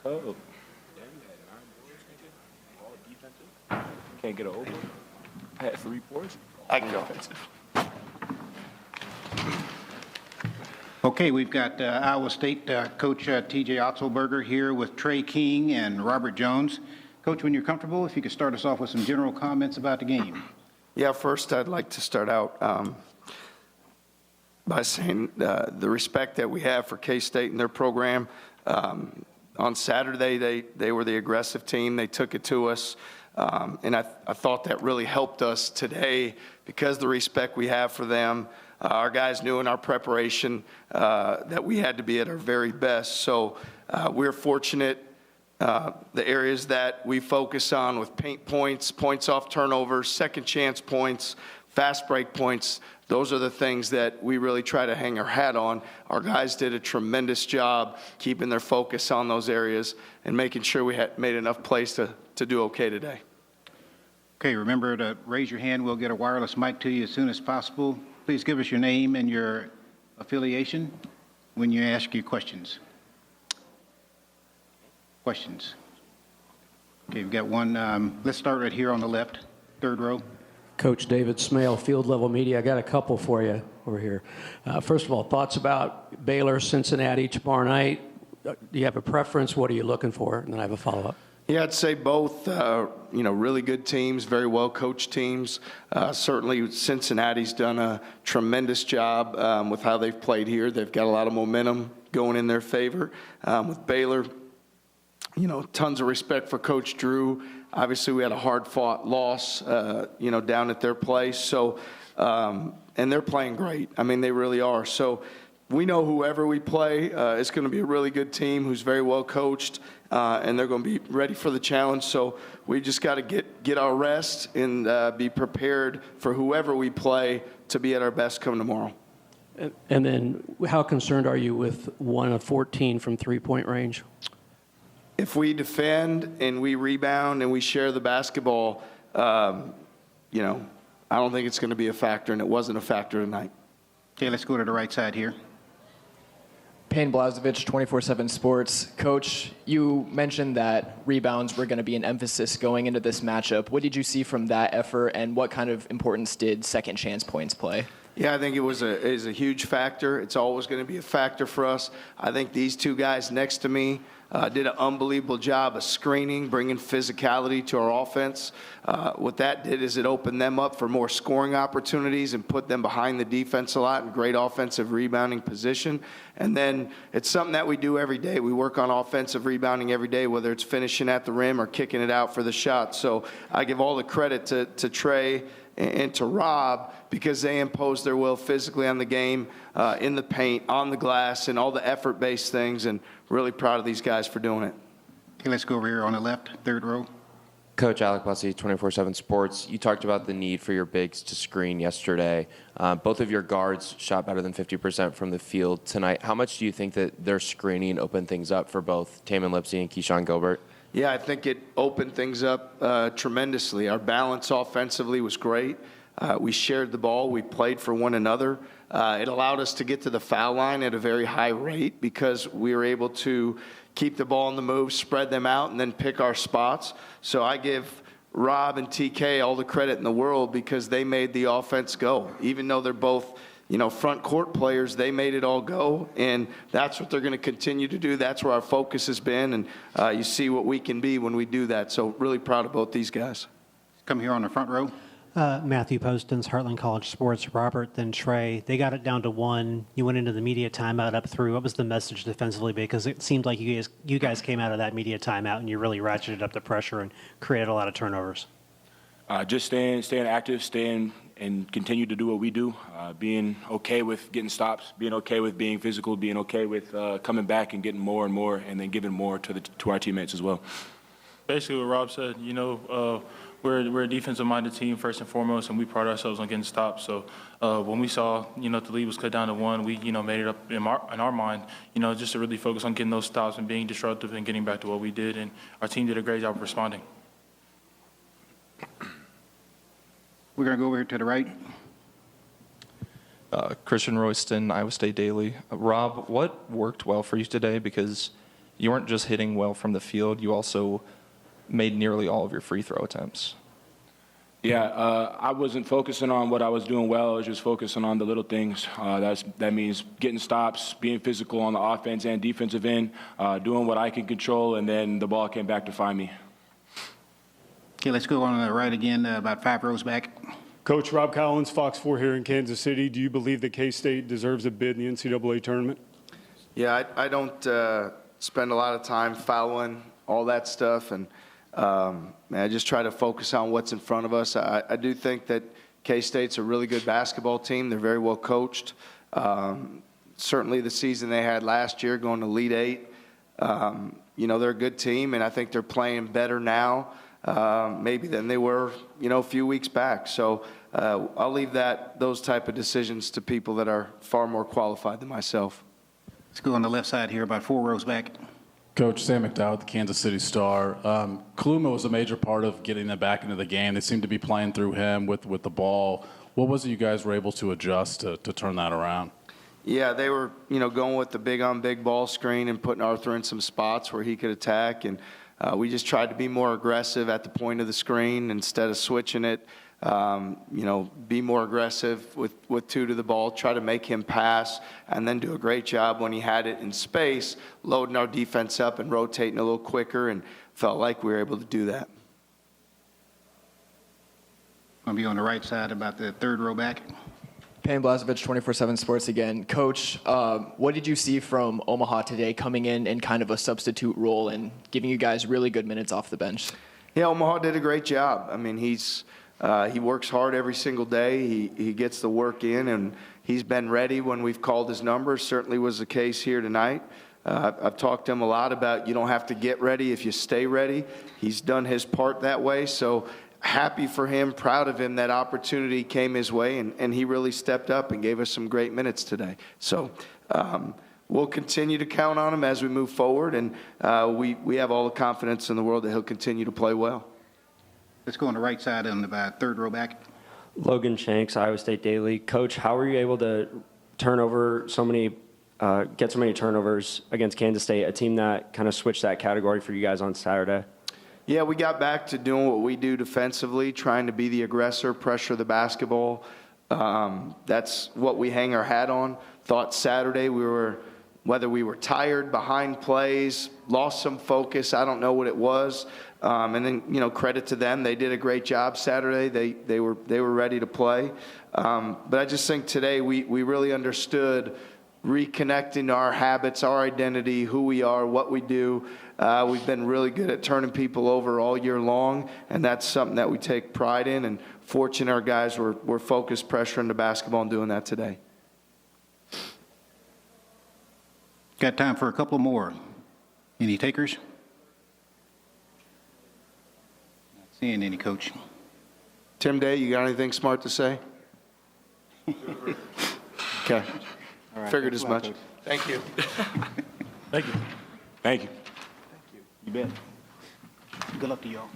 Oh, damn, you had 9 boards, nigga. All defensive. Can't get an over. I had 3 boards. I can go. Offensive. Okay, we've got Iowa State coach TJ Otzelberger here with Trey King and Robert Jones. Coach, when you're comfortable, if you could start us off with some general comments about the game. Yeah, first I'd like to start out by saying the respect that we have for K-State and their program. On Saturday, they were the aggressive team. They took it to us. And I thought that really helped us today because the respect we have for them. Our guys knew in our preparation that we had to be at our very best. So we're fortunate. The areas that we focus on with paint points, points off turnovers, second chance points, fast break points, those are the things that we really try to hang our hat on. Our guys did a tremendous job keeping their focus on those areas and making sure we had made enough plays to do okay today. Okay, remember to raise your hand. We'll get a wireless mic to you as soon as possible. Please give us your name and your affiliation when you ask your questions. Questions? Okay, we've got one. Let's start right here on the left, third row. Coach David Smale, Field Level Media. I got a couple for you over here. First of all, thoughts about Baylor, Cincinnati tomorrow night. Do you have a preference? What are you looking for? And then I have a follow-up. Yeah, I'd say both, really good teams, very well-coached teams. Certainly Cincinnati's done a tremendous job with how they've played here. They've got a lot of momentum going in their favor. With Baylor, tons of respect for Coach Drew. Obviously, we had a hard-fought loss, down at their place. So, and they're playing great. I mean, they really are. So we know whoever we play is going to be a really good team who's very well coached. And they're going to be ready for the challenge. So we just got to get our rest and be prepared for whoever we play to be at our best come tomorrow. And then how concerned are you with 1 of 14 from three-point range? If we defend and we rebound and we share the basketball, I don't think it's going to be a factor, and it wasn't a factor tonight. Okay, let's go to the right side here. Payne Blazevich, 24/7 Sports. Coach, you mentioned that rebounds were going to be an emphasis going into this matchup. What did you see from that effort, and what kind of importance did second chance points play? Yeah, I think it was a huge factor. It's always going to be a factor for us. I think these two guys next to me did an unbelievable job of screening, bringing physicality to our offense. What that did is it opened them up for more scoring opportunities and put them behind the defense a lot in great offensive rebounding position. And then it's something that we do every day. We work on offensive rebounding every day, whether it's finishing at the rim or kicking it out for the shot. So I give all the credit to Trey and to Rob because they imposed their will physically on the game, in the paint, on the glass, and all the effort-based things, and really proud of these guys for doing it. Okay, let's go over here on the left, third row. Coach Alec Bussey, 24/7 Sports. You talked about the need for your bigs to screen yesterday. Both of your guards shot better than 50% from the field tonight. How much do you think that their screening opened things up for both Tamin Lipsey and Keshon Gilbert? Yeah, I think it opened things up tremendously. Our balance offensively was great. We shared the ball. We played for one another. It allowed us to get to the foul line at a very high rate because we were able to keep the ball on the move, spread them out, and then pick our spots. So I give Rob and TK all the credit in the world because they made the offense go. Even though they're both front court players, they made it all go, and that's what they're going to continue to do. That's where our focus has been, and you see what we can be when we do that. So really proud of both these guys. Come here on the front row. Matthew Postins, Heartland College Sports. Robert, then Trey. They got it down to 1. You went into the media timeout up through. What was the message defensively? Because it seemed like you guys came out of that media timeout and you really ratcheted up the pressure and created a lot of turnovers. Just staying active, and continue to do what we do, being okay with getting stops, being okay with being physical, being okay with coming back and getting more and more, and then giving more to our teammates as well. Basically what Rob said, we're a defensive-minded team first and foremost, and we pride ourselves on getting stops. So when we saw, the lead was cut down to 1, we, made it up in our mind, just to really focus on getting those stops and being disruptive and getting back to what we did. And our team did a great job of responding. We're going to go over here to the right. Christian Royston, Iowa State Daily. Rob, what worked well for you today? Because you weren't just hitting well from the field, you also made nearly all of your free throw attempts. Yeah, I wasn't focusing on what I was doing well. I was just focusing on the little things. That means getting stops, being physical on the offense and defensive end, doing what I can control, and then the ball came back to find me. Okay, let's go on the right again, about 5 rows back. Coach Rob Collins, Fox 4 here in Kansas City. Do you believe that K-State deserves a bid in the NCAA tournament? Yeah, I don't spend a lot of time following all that stuff, and I just try to focus on what's in front of us. I do think that K-State's a really good basketball team. They're very well coached. Certainly the season they had last year, going to Elite Eight, they're a good team, and I think they're playing better now maybe than they were, a few weeks back. So I'll leave those type of decisions to people that are far more qualified than myself. Let's go on the left side here, about 4 rows back. Coach Sam McDowell, the Kansas City Star. Kaluma was a major part of getting them back into the game. They seemed to be playing through him with the ball. What was it you guys were able to adjust to turn that around? Yeah, they were, going with the big-on-big ball screen and putting Arthur in some spots where he could attack. And we just tried to be more aggressive at the point of the screen instead of switching it. Be more aggressive with 2 to the ball, try to make him pass, and then do a great job when he had it in space, loading our defense up and rotating a little quicker, and felt like we were able to do that. Going to be on the right side, about the 3rd row back. Payne Blazevich, 24/7 Sports again. Coach, what did you see from Omaha today coming in kind of a substitute role and giving you guys really good minutes off the bench? Yeah, Omaha did a great job. I mean, he works hard every single day. He gets the work in, and he's been ready when we've called his numbers. Certainly was the case here tonight. I've talked to him a lot about you don't have to get ready if you stay ready. He's done his part that way, so happy for him, proud of him. That opportunity came his way, and he really stepped up and gave us some great minutes today. So we'll continue to count on him as we move forward, and we have all the confidence in the world that he'll continue to play well. Let's go on the right side on the 3rd row back. Logan Shanks, Iowa State Daily. Coach, how were you able to get so many turnovers against Kansas State, a team that kind of switched that category for you guys on Saturday? Yeah, we got back to doing what we do defensively, trying to be the aggressor, pressure the basketball. That's what we hang our hat on. Thought Saturday whether we were tired, behind plays, lost some focus, I don't know what it was. And then, credit to them. They did a great job Saturday. They were ready to play. But I just think today we really understood reconnecting our habits, our identity, who we are, what we do. We've been really good at turning people over all year long, and that's something that we take pride in. And fortunate our guys were focused, pressuring the basketball, and doing that today. Got time for a couple more. Any takers? Not seeing any, Coach. Tim Day, you got anything smart to say? Okay. All right, Figured thanks as a lot, much. Coach. Thank you. Thank you. Thank you. You bet. Good luck to y'all.